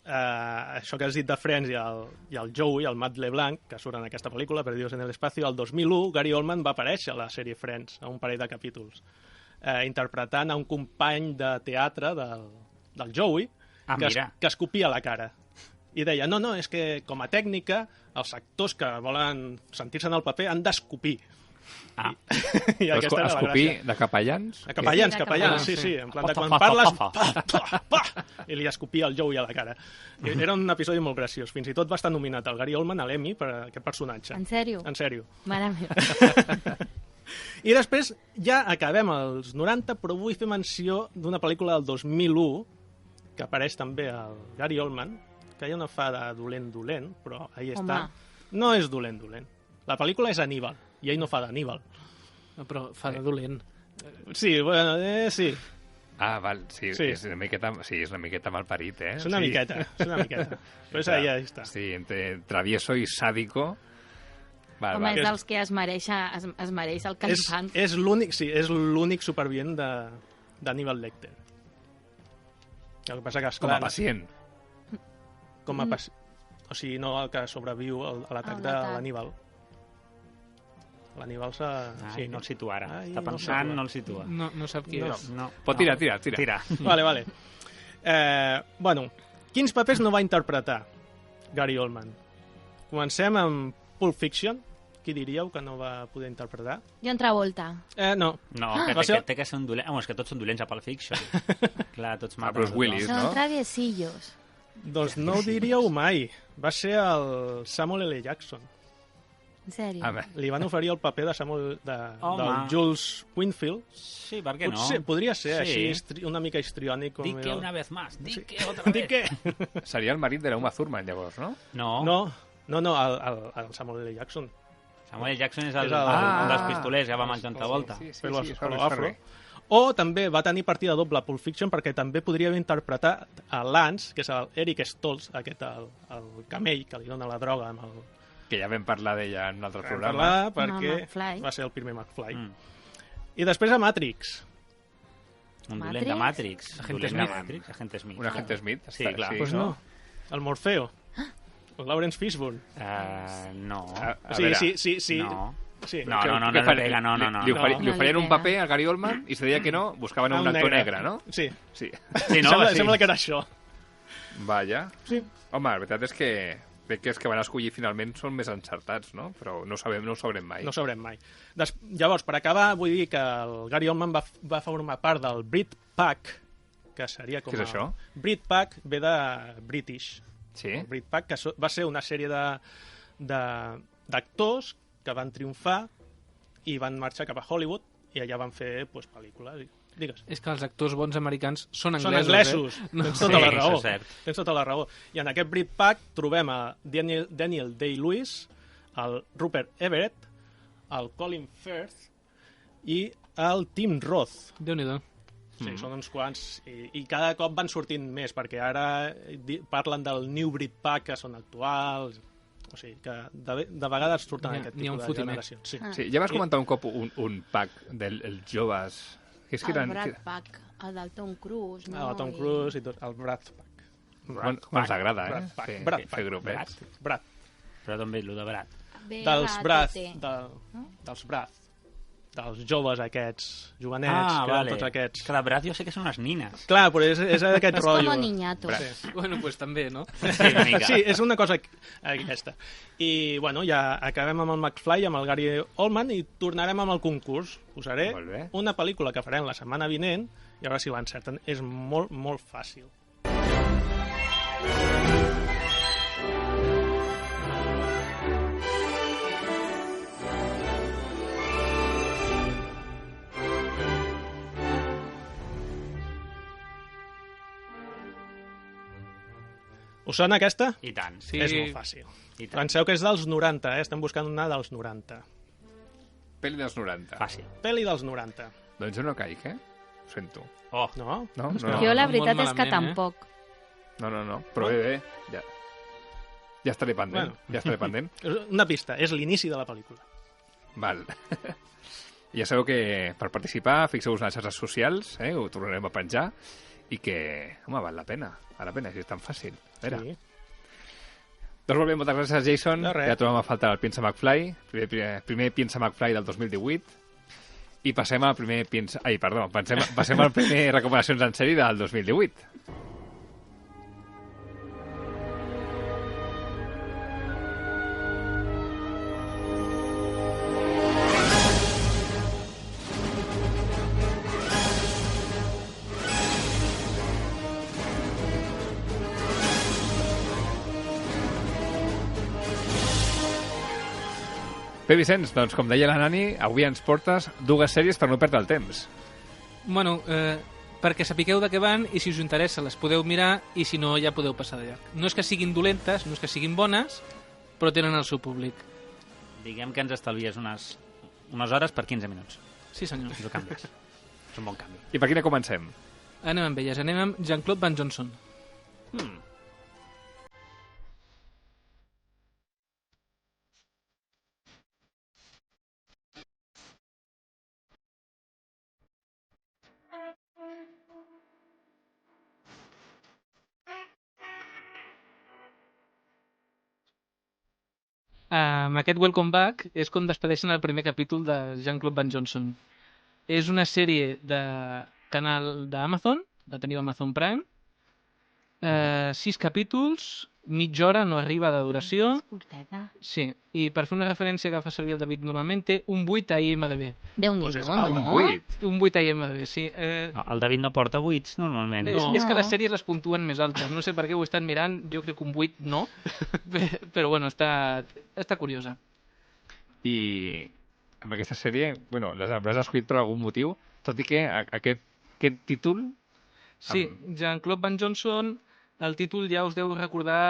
això que has dit de Friends i el Joey, el Matt LeBlanc, que surt en aquesta pel·lícula, Perdidos en el Espacio, el 2001, Gary Oldman va aparèixer a la sèrie Friends, a un parell de capítols, interpretant a un company de teatre del Joey, que escopia la cara. I deia, no, és que com a tècnica, els actors que volen sentir-se en el paper han d'escopir. I aquesta era la
escopir
gràcia.
de capellans?
De capellans, sí. En plan de quan parles, i li escopia el Joey a la cara. Era un episodi molt graciós. Fins i tot va estar nominat el Gary Oldman a l'Emmy per aquest personatge.
En sèrio?
En sèrio.
Mare meva.
I després ja acabem els 90, però vull fer menció d'una pel·lícula del 2001 que apareix també el Gary Oldman, que ja no fa de dolent, però ahí està. No és dolent. La pel·lícula és Aníbal, i ell no fa d'Aníbal.
No, però fa de dolent.
Sí, sí.
Ah, val, sí. És una miqueta malparit, eh?
És una miqueta. Però és ahí està.
Sí, entre travieso i sádico.
Home, és dels que es mereix el que li fan.
És l'únic, sí, és l'únic supervivent d'Hannibal Lecter. El que passa que, esclar,
Com a pacient.
Com a pacient. O sigui, no el que sobreviu a l'atac de l'Hannibal. L'Hannibal
sí, no el situa ara. Està
no
pensant, no el situa.
No sap qui és.
No.
Pot tirar.
Vale. Bueno, quins papers no va interpretar Gary Oldman? Comencem amb Pulp Fiction. Qui diríeu que no va poder interpretar?
John Travolta.
No.
No, que té que ser un dolent. Home, és que tots són dolents a Pulp Fiction. Clar, tots maten.
Bruce Willis, no?
Són traviesillos.
Doncs no ho diríeu mai. Va ser el Samuel L. Jackson.
En sèrio?
Li van oferir el paper del Jules Winfield.
Sí, per què no?
Podria ser així, una mica histriònic.
Di que una vez más, di que otra vez.
Di que...
Seria el marit de l'Uma Thurman, llavors, no?
No, el Samuel L. Jackson.
Samuel L. Jackson és un dels pistolers, ja va amb el John Travolta.
Sí. O també va tenir partida doble a Pulp Fiction perquè també podria haver interpretat a Lance, que és l'Eric Stoltz, aquest, el camell que li dona la droga amb el...
Que ja vam parlar d'ella en un altre programa.
Perquè va ser el primer McFly. I després a Matrix.
Un dolent de Matrix.
Agente Smith. Un agente Smith.
Sí, clar.
Pues no. El Morfeo. El Lawrence Fishburne.
No.
Sí.
No.
Sí.
No.
Li oferien un paper a Gary Oldman i se deia que no, buscaven un actor negre, no?
Sí.
Sembla
que era això.
Vaja.
Sí.
Home, la veritat és que els que van escollir finalment són més encertats, no? Però no ho sabrem mai.
No ho sabrem mai. Llavors, per acabar, vull dir que el Gary Oldman va formar part del Britpack, que seria com...
Què és això?
Britpack ve de British.
Sí?
El Britpack, que va ser una sèrie d'actors que van triomfar i van marxar cap a Hollywood i allà van fer pel·lícules. Digues.
És que els actors bons americans són anglesos.
Són anglesos. Tens tota la raó.
Tens
tota la raó. I en aquest Britpack trobem a Daniel Day-Lewis, el Rupert Everett, el Colin Firth i el Tim Roth.
Déu-n'hi-do.
Sí, són uns quants. I cada cop van sortint més, perquè ara parlen del New Britpack, que són actuals. O sigui, que de vegades surten aquest tipus de generacions.
Sí, ja vas comentar un cop un pack dels joves...
El Brad Pack, el del Tom Cruise, no?
El Tom Cruise i tot, el Brad Pack.
Com ens agrada, fer grupets.
Brad.
Però d'on ve el de Brad?
Dels Brad. Dels joves aquests, jovenets, tots aquests.
Que de Brad jo sé que són unes nines.
Clar, però és aquest rotllo.
És com niñato.
Sí.
Bueno, pues també, no?
Sí, és una cosa aquesta. I, bueno, ja acabem amb el McFly, amb el Gary Oldman, i tornarem amb el concurs. Posaré una pel·lícula que farem la setmana vinent, i a veure si l'encerten. És molt, molt fàcil. Us sona aquesta?
I tant.
Sí. És molt fàcil. Penseu que és dels 90, Estem buscant una dels 90.
Pel·li dels 90.
Fàcil.
Pel·li dels 90.
Doncs jo no caic, Ho sento.
Oh.
No?
Jo la veritat és que tampoc.
No. Però bé. Ja estaré pendent.
Una pista, és l'inici de la pel·lícula.
Val. Ja sabeu que per participar fixeu-vos en les xarxes socials, ho tornarem a penjar, i que, home, val la pena, si és tan fàcil. A veure. Doncs molt bé, moltes gràcies, Jason. Ja trobem a faltar el Piensa McFly, primer Piensa McFly del 2018, i passem al primer passem al primer recomanacions en sèrie del 2018. Bé, Vicenç, doncs com deia la Nani, avui ens portes 2 sèries per no perdre el temps.
Bueno, perquè sapigueu de què van i si us interessa les podeu mirar i si no ja podeu passar de llarg. No és que siguin dolentes, no és que siguin bones, però tenen el seu públic.
Diguem que ens estalvies unes hores per 15 minuts.
Sí, senyor.
Ens ho canvies. És un bon canvi.
I per quina comencem?
Anem amb elles, anem amb Jean-Claude Van Johnson. amb aquest Welcome Back és com despedeixen el primer capítol de Jean-Claude Van Johnson. És una sèrie de canal d'Amazon, la teniu a Amazon Prime, 6 capítols, mitja hora, no arriba de duració. Sí, i per fer una referència que fa servir el David normalment, té un 8 a IMDb.
Déu-n'hi-do,
Un 8?
Un 8 a IMDb, sí.
No, el David no porta 8 normalment.
És que les sèries les puntuen més altes. No sé per què ho he estat mirant, jo crec que un 8 no, però bueno, està curiosa.
I amb aquesta sèrie, bueno, les has escollit per algun motiu, tot i que aquest títol...
Sí, Jean-Claude Van Johnson, el títol ja us deu recordar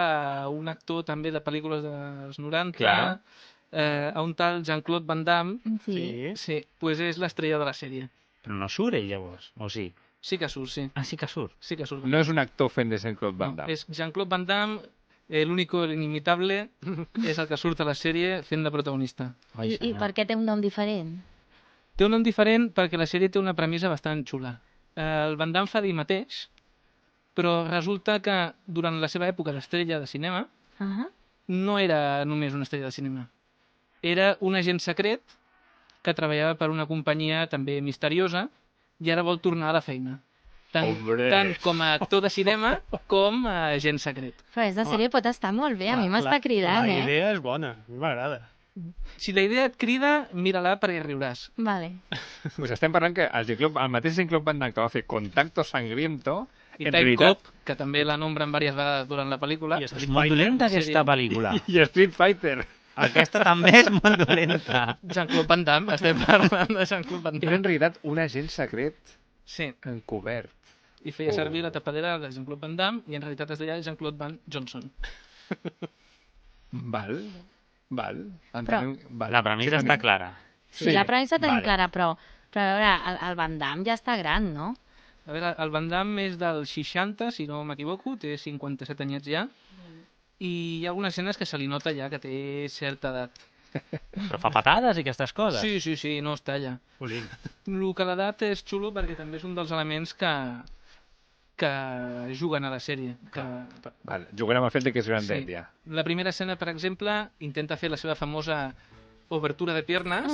a un actor també de pel·lícules dels 90, a un tal Jean-Claude Van Damme. Sí, pues és l'estrella de la sèrie.
Però no surt ell, llavors, o sí?
Sí que surt, sí.
Ah, sí que surt?
Sí que surt.
No és un actor fent de Jean-Claude Van Damme.
No, és Jean-Claude Van Damme, l'único inimitable, és el que surt a la sèrie fent de protagonista.
I per què té un nom diferent?
Té un nom diferent perquè la sèrie té una premissa bastant xula. El Van Damme fa d'ell mateix, però resulta que durant la seva època d'estrella de cinema no era només una estrella de cinema. Era un agent secret que treballava per una companyia també misteriosa i ara vol tornar a la feina. Tant com a actor de cinema com a agent secret.
Però aquesta sèrie pot estar molt bé, a mi m'està cridant,
La idea és bona, a mi m'agrada.
Si la idea et crida, mira-la perquè riuràs.
Vale.
Pues estem parlant que el mateix Jean-Claude Van Damme que va fer Contacto Sangriento,
i Time Cop, que també la nombren diverses vegades durant la pel·lícula.
És molt dolenta aquesta pel·lícula.
I Street Fighter.
Aquesta també és molt dolenta.
Jean-Claude Van Damme, estem parlant de Jean-Claude Van Damme.
Era en realitat un agent secret encobert.
I feia servir la tapadera de Jean-Claude Van Damme i en realitat es deia Jean-Claude Van Johnson.
Val.
La premissa està clara.
Sí, la premissa tenim clara, però a veure, el Van Damme ja està gran, no?
A veure, el Van Damme és del 60, si no m'equivoco, té 57 anyets ja, i hi ha algunes escenes que se li nota ja que té certa edat.
Però fa patades i aquestes coses?
Sí, no es talla. El que l'edat és xulo perquè també és un dels elements que juguen a la sèrie.
Juguen amb el fet que és grandet, ja.
La primera escena, per exemple, intenta fer la seva famosa obertura de piernas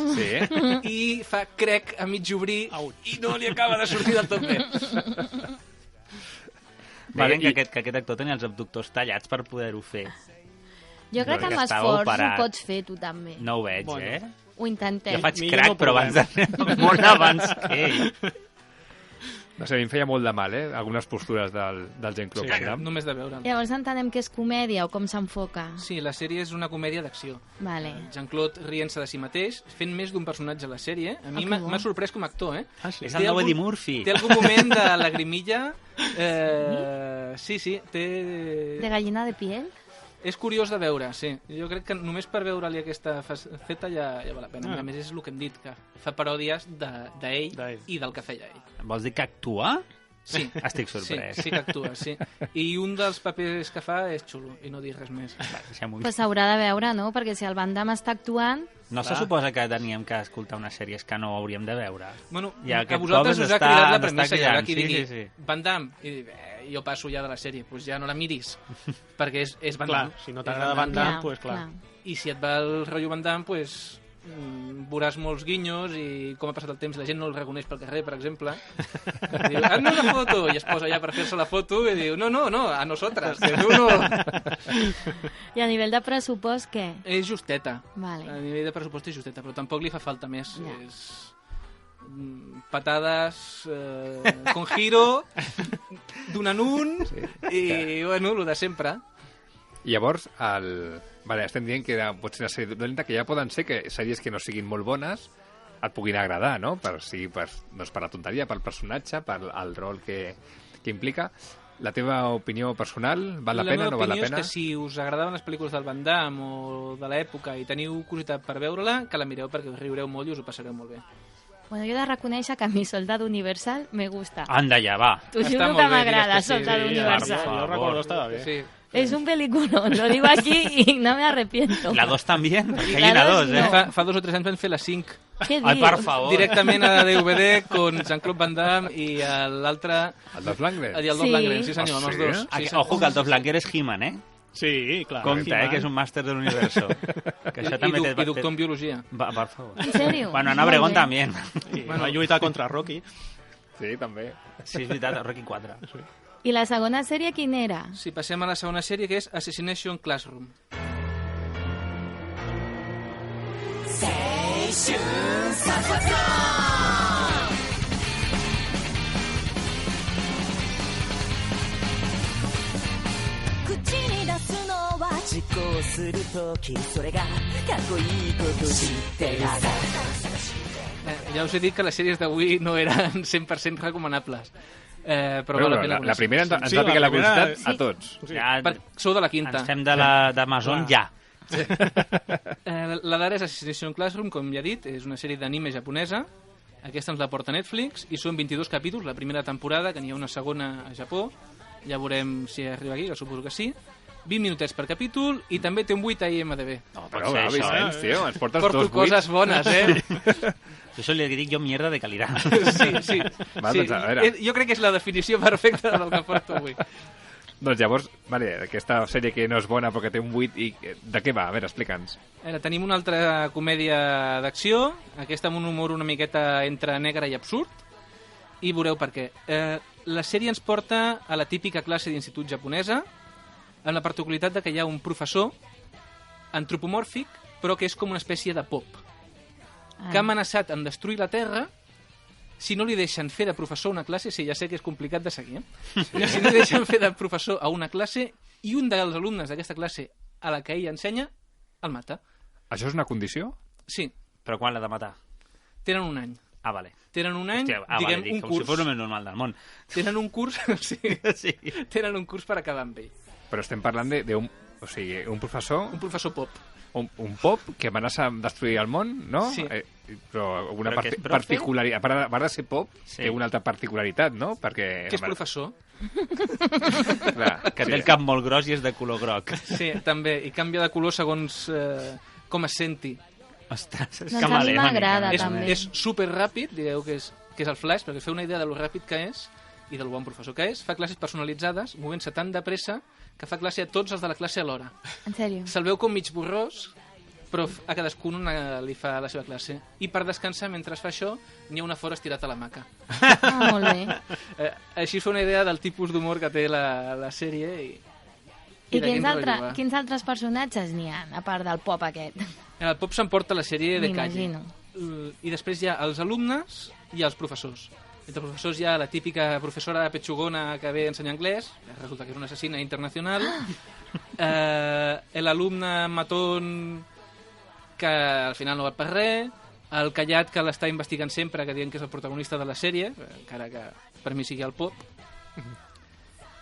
i fa crec a mig obrir i no li acaba de sortir del tot bé.
Deien que aquest actor tenia els abductors tallats per poder-ho fer.
Jo crec que amb esforç ho pots fer tu també.
No ho veig,
Ho intentem.
Jo faig crac, però molt abans que ell.
No sé, a mi em feia molt de mal, algunes postures del Jean-Claude Van Damme.
Només de veure'l.
Llavors entenem que és comèdia o com s'enfoca?
Sí, la sèrie és una comèdia d'acció.
Vale.
Jean-Claude rient-se de si mateix, fent més d'un personatge a la sèrie. A mi m'ha sorprès com a actor,
És el nou Eddie Murphy.
Té algun moment de lagrimilla. Sí, té...
De gallina de piel?
És curiós de veure, sí. Jo crec que només per veure-li aquesta faceta ja val la pena. A més, és el que hem dit, que fa paròdies d'ell i del que feia ell.
Vols dir que actua?
Sí.
Estic sorprès.
Sí que actua, sí. I un dels papers que fa és xulo, i no dir res més.
Però s'haurà de veure, no? Perquè si el Van Damme està actuant...
No se suposa que teníem que escoltar unes sèries que no hauríem de veure?
Bueno, a vosaltres us ha cridat la premissa, hi haurà qui digui
sí.
Van Damme, i jo passo ja de la sèrie, doncs ja no la miris, perquè és Van Damme.
Si no t'agrada Van Damme, doncs clar.
I si et va el rotllo Van Damme, doncs veuràs molts guinyos i com ha passat el temps la gent no el reconeix pel carrer, per exemple. Diu, hazme una foto, i es posa allà per fer-se la foto i diu, no, a nosotras, que tu no...
I a nivell de pressupost, què?
És justeta.
Vale.
A nivell de pressupost és justeta, però tampoc li fa falta més. És patades con giro d'un en un i, bueno, el de sempre.
I llavors, vale, estem dient que pot ser una sèrie dolenta, que ja poden ser que sèries que no siguin molt bones et puguin agradar, no? Per la tonteria, pel personatge, per el rol que implica. La teva opinió personal, val la pena, no val la pena?
La meva opinió és que si us agradaven les pel·lícules del Van Damme o de l'època i teniu curiositat per veure-la, que la mireu perquè us riureu molt i us ho passareu molt bé.
Bueno, jo he de reconèixer que a mi Soldado Universal me gusta.
Anda, ja va.
T'ho juro que m'agrada Soldado Universal.
Yo recuerdo, estaba bien.
Sí.
Es un peliculón, lo digo aquí y no me arrepiento.
La 2 también, que hay una 2,
no. Fa 2 o 3 anys van fer la 5.
Què dius?
Ai, per favor.
Directament a DVD con Jean-Claude Van Damme i l'altre...
El Dolph Lundgren.
I el Dolph Lundgren, sí senyor, amb els dos.
Ojo, que el Dolph Lundgren és He-Man,
Sí, clar.
Compte, que és un màster de l'universo. Que això també
I doctor en biologia.
Va, per favor.
En sèrio?
Bueno, Ana Obregón també.
I va lluitar contra Rocky.
Sí, també.
Sí, és veritat, Rocky 4.
I la segona sèrie quina era?
Sí, passem a la segona sèrie, que és Assassination Classroom. Ja us he dit que les sèries d'avui no eren 100% recomanables. Però val la pena
la primera ens
Sí,
ha picat la
la primera
curiositat a
és-
tots.
Sí.
Ja
Sou de la quinta.
ens fem d'Amazon ja.
La d'ara és Assassination Classroom, com ja he dit, és una sèrie d'anime japonesa. Aquesta ens la porta Netflix i són 22 capítols, la primera temporada, que n'hi ha una segona a Japó. Ja veurem si arriba aquí, que suposo que sí. 20 minutets per capítol i també té un 8 a IMDb.
No,
Però, va, Vicenç, tio, ens portes
Porto
dos
coses bones,
Això li dic jo mierda de calidad.
Sí.
Va,
sí.
doncs, a veure.
Jo crec que és la definició perfecta del que porto avui.
Doncs llavors, vale, aquesta sèrie que no és bona perquè té un 8, i de què va? A veure, explica'ns.
Ara, tenim una altra comèdia d'acció, aquesta amb un humor una miqueta entre negre i absurd, i veureu per què. La sèrie ens porta a la típica classe d'institut japonesa, amb la particularitat de que hi ha un professor antropomòrfic, però que és com una espècie de pop, que ha amenaçat amb destruir la Terra si no li deixen fer de professor a una classe. Sí, ja sé que és complicat de seguir, Si no li deixen fer de professor a una classe i un dels alumnes d'aquesta classe a la que ell ensenya el mata.
Això és una condició?
Sí,
Però quan l'ha de matar?
tenen un any.
Ah, vale.
Tenen un any,
Hòstia,
diguem,
vale, dic,
un
com
curs.
si fos el més normal del món.
Tenen un curs, sí,
Sí.
tenen un curs per acabar amb ell.
Però estem parlant d'un... O sigui, un professor,
Un professor pop.
un pop que amenaça amb destruir el món, no?
Sí.
Però una
Però que és profe?
particularitat... A part de ser pop,
Sí.
té una altra particularitat, no? Perquè...
Que és professor.
Clar,
Que té el cap molt gros i és de color groc.
Sí, també. I canvia de color segons com es senti.
Ostres, és
Doncs a mi
camaleònic,
m'agrada,
a més
És,
a més.
també.
és super ràpid, digueu que és el flash, perquè fer una idea de lo ràpid que és i del bon professor que és, fa classes personalitzades, movent-se tan de pressa que fa classe a tots els de la classe alhora.
En sèrio?
Se'l veu com mig borrós, però a cadascun li fa la seva classe. I per descansar, mentre fa això, n'hi ha una fora estirat a l'hamaca.
Ah, molt bé.
Així es fa una idea del tipus d'humor que té la sèrie
I
de quin rotllo va.
quins altres personatges n'hi ha, a part del pop aquest?
El pop s'emporta la sèrie de calle.
M'imagino.
I després hi ha els alumnes i els professors. Entre els professors hi ha la típica professora petxugona que ve a ensenyar anglès, resulta que és una assassina internacional, l'alumne matón que al final no va per res, el callat que l'està investigant sempre, que diuen que és el protagonista de la sèrie, encara que per mi sigui el pop.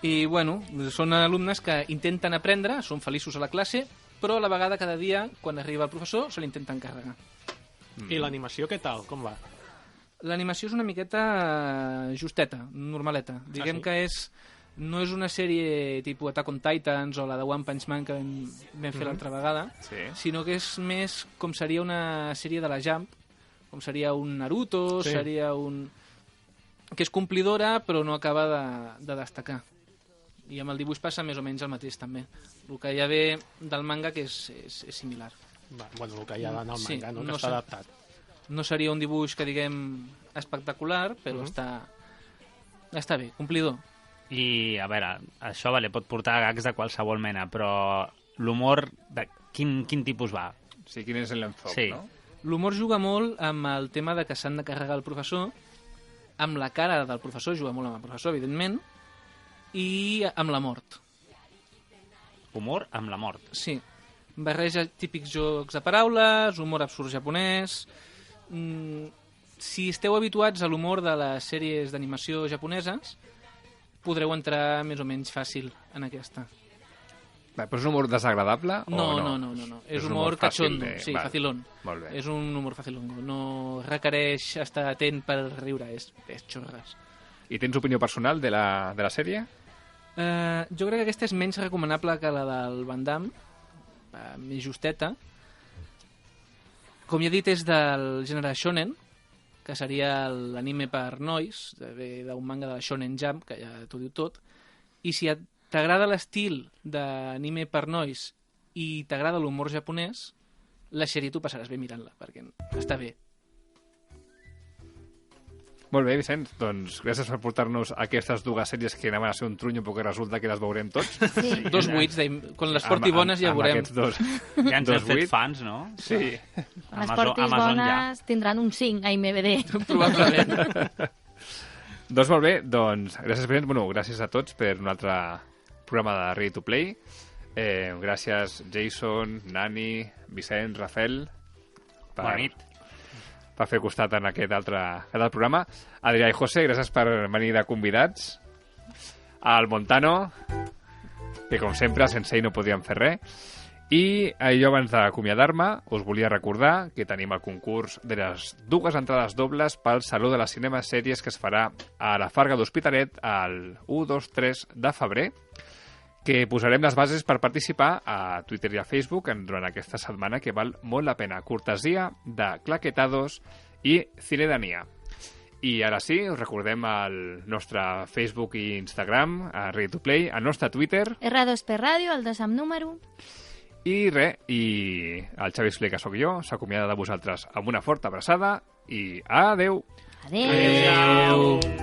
I, bueno, són alumnes que intenten aprendre, són feliços a la classe, però a la vegada cada dia, quan arriba el professor, se l'intenten carregar.
I l'animació què tal? Com va?
L'animació és una miqueta justeta, normaleta. Diguem
sí?
que no és una sèrie tipus Attack on Titans o la de One Punch Man que vam fer l'altra vegada,
Sí.
sinó que és més com seria una sèrie de la Jump, com seria un Naruto,
Sí.
seria un... que és complidora però no acaba de destacar. I amb el dibuix passa més o menys el mateix també. El que ja ve del manga que és similar.
Va, bueno, el que hi ha en el
Sí,
manga, no?
no
Que està
sé.
adaptat.
No seria un dibuix que diguem espectacular, però està bé, complidor.
I, a veure, això vale, pot portar gags de qualsevol mena, però l'humor, de quin tipus va?
O sigui, quin és l'enfoc,
Sí.
no?
L'humor juga molt amb el tema de que s'han de carregar el professor, amb la cara del professor, juga molt amb el professor, evidentment, i amb la mort.
Humor amb la mort.
Sí. Barreja típics jocs de paraules, humor absurd japonès... Si esteu habituats a l'humor de les sèries d'animació japoneses, podreu entrar més o menys fàcil en aquesta.
Va, però és un humor desagradable
No,
o no?
no. És
un
humor
fàcil
cachondo, sí,
val.
facilón.
Molt bé.
És un humor facilongo. No requereix estar atent per riure, és xorres.
I tens opinió personal de la sèrie?
Jo crec que aquesta és menys recomanable que la del Van Damme, més justeta. Com ja he dit, és del gènere shonen, que seria l'anime per nois, ve d'un manga de la Shonen Jump, que ja t'ho diu tot, i si et t'agrada l'estil d'anime per nois i t'agrada l'humor japonès, la sèrie tu passaràs bé mirant-la, perquè està bé.
Molt bé, Vicenç. Doncs gràcies per portar-nos aquestes dues sèries que anaven a ser un trunyo, però que resulta que les veurem tots.
Sí.
2 buits, quan les porti bones ja veurem.
Amb aquests dos.
Ja ens hem fet fans, no?
Sí.
Les portis bones tindran un 5 a IMDb.
Probablement.
Doncs molt bé, doncs gràcies, Vicenç. Bueno, gràcies a tots per un altre programa de Ready to Play. Gràcies, Jason, Nani, Vicenç, Rafael.
Bona nit.
Per fer costat en aquest altre programa. Adrià i José, gràcies per venir de convidats. Al Montano, que com sempre, sense ell no podíem fer res. I jo, abans d'acomiadar-me, us volia recordar que tenim el concurs de les 2 entrades dobles pel Saló de la Cinema Sèries que es farà a la Farga d'Hospitalet el 1, 2, 3 de febrer, que posarem les bases per participar a Twitter i a Facebook durant aquesta setmana, que val molt la pena. Cortesia de Claquetados i Cinedania. I ara sí, us recordem el nostre Facebook i Instagram, a Ready to Play, el nostre Twitter.
R2P Ràdio, el 2 amb número.
I res, i el Xavi Soler, que sóc jo, s'acomiada de vosaltres amb una forta abraçada i adeu!
Adeu!